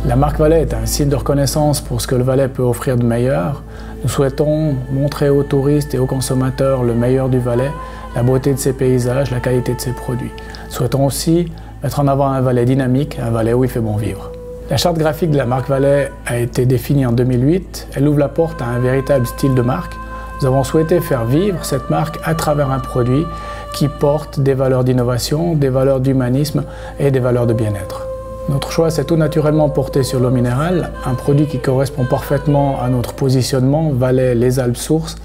La marque Valais est un signe de reconnaissance pour ce que le Valais peut offrir de meilleur. Nous souhaitons montrer aux touristes et aux consommateurs le meilleur du Valais, la beauté de ses paysages, la qualité de ses produits. Nous souhaitons aussi mettre en avant un Valais dynamique, un Valais où il fait bon vivre. La charte graphique de la marque Valais a été définie en 2008. Elle ouvre la porte à un véritable style de marque. Nous avons souhaité faire vivre cette marque à travers un produit qui porte des valeurs d'innovation, des valeurs d'humanisme et des valeurs de bien-être. Notre choix s'est tout naturellement porté sur l'eau minérale, un produit qui correspond parfaitement à notre positionnement Valais les Alpes sources,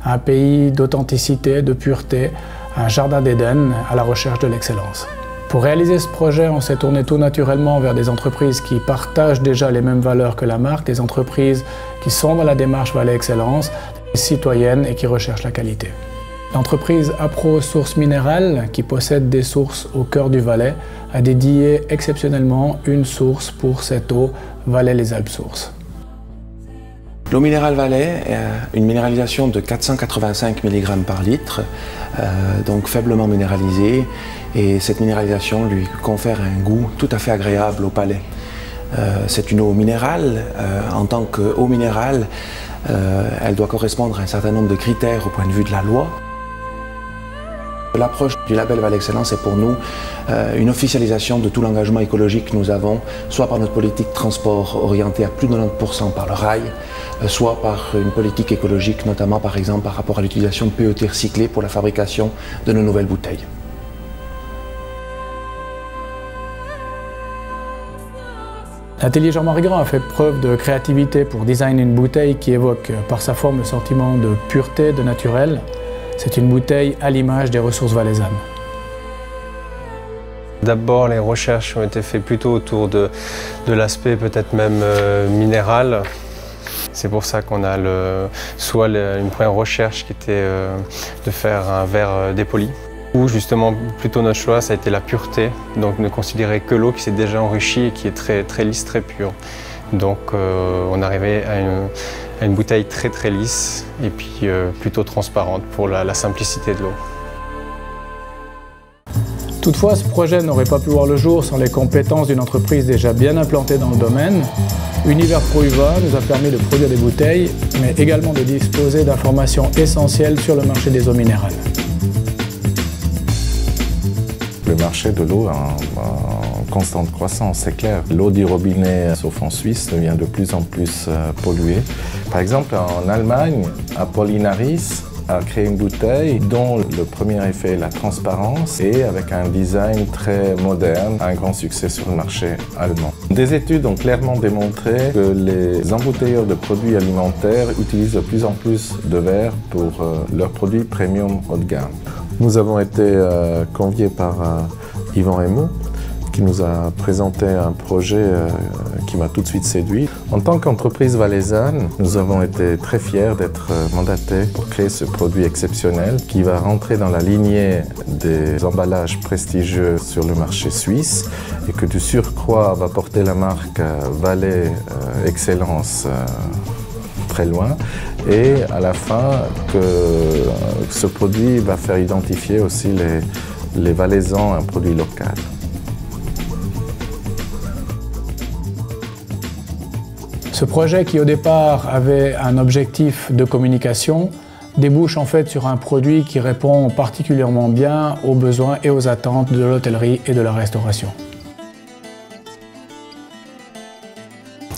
un pays d'authenticité, de pureté, un jardin d'Éden à la recherche de l'excellence. Pour réaliser ce projet, on s'est tourné tout naturellement vers des entreprises qui partagent déjà les mêmes valeurs que la marque, des entreprises qui sont dans la démarche Valais Excellence, citoyennes et qui recherchent la qualité. L'entreprise Apro Sources Minérales, qui possède des sources au cœur du Valais, a dédié exceptionnellement une source pour cette eau, Valais les Alpes sources. L'eau minérale Valais est une minéralisation de 485 mg par litre, donc faiblement minéralisée, et cette minéralisation lui confère un goût tout à fait agréable au palais. C'est une eau minérale. En tant qu'eau minérale, elle doit correspondre à un certain nombre de critères au point de vue de la loi. L'approche du label Valais Excellence est pour nous une officialisation de tout l'engagement écologique que nous avons, soit par notre politique de transport orientée à plus de 90% par le rail, soit par une politique écologique, notamment par exemple par rapport à l'utilisation de PET recyclés pour la fabrication de nos nouvelles bouteilles. L'atelier Jean-Marie Grand a fait preuve de créativité pour designer une bouteille qui évoque par sa forme le sentiment de pureté, de naturel. C'est une bouteille à l'image des ressources valaisannes. D'abord, les recherches ont été faites plutôt autour de l'aspect peut-être même minéral. C'est pour ça qu'on a une première recherche qui était de faire un verre dépoli. Ou justement, plutôt notre choix, ça a été la pureté, donc ne considérer que l'eau qui s'est déjà enrichie et qui est très lisse, très pure. Donc on arrivait à une bouteille très lisse et puis plutôt transparente pour la simplicité de l'eau. Toutefois, ce projet n'aurait pas pu voir le jour sans les compétences d'une entreprise déjà bien implantée dans le domaine. Univers Pro Uva nous a permis de produire des bouteilles, mais également de disposer d'informations essentielles sur le marché des eaux minérales. Le marché de l'eau est en constante croissance, c'est clair. L'eau du robinet, sauf en Suisse, devient de plus en plus polluée. Par exemple, en Allemagne, Apollinaris a créé une bouteille dont le premier effet est la transparence et avec un design très moderne, un grand succès sur le marché allemand. Des études ont clairement démontré que les embouteilleurs de produits alimentaires utilisent de plus en plus de verre pour leurs produits premium haut de gamme. Nous avons été conviés par Yvan Raymond, qui nous a présenté un projet qui m'a tout de suite séduit. En tant qu'entreprise valaisanne, nous avons été très fiers d'être mandatés pour créer ce produit exceptionnel qui va rentrer dans la lignée des emballages prestigieux sur le marché suisse et que du surcroît va porter la marque Valais Excellence très loin, et à la fin que ce produit va faire identifier aussi les Valaisans à un produit local. Ce projet qui au départ avait un objectif de communication débouche en fait sur un produit qui répond particulièrement bien aux besoins et aux attentes de l'hôtellerie et de la restauration.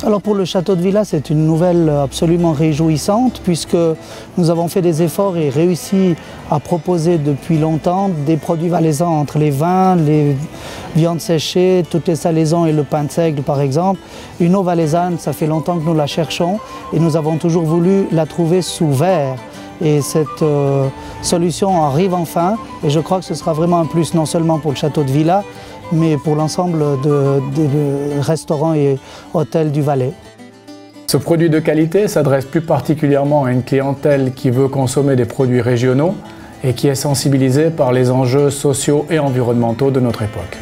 Alors pour le château de Villa, c'est une nouvelle absolument réjouissante puisque nous avons fait des efforts et réussi à proposer depuis longtemps des produits valaisans entre les vins, les viandes séchées, toutes les salaisons et le pain de seigle par exemple. Une eau valaisanne, ça fait longtemps que nous la cherchons et nous avons toujours voulu la trouver sous verre. Et cette solution arrive enfin et je crois que ce sera vraiment un plus non seulement pour le château de Villa, mais pour l'ensemble des restaurants et hôtels du Valais. Ce produit de qualité s'adresse plus particulièrement à une clientèle qui veut consommer des produits régionaux et qui est sensibilisée par les enjeux sociaux et environnementaux de notre époque.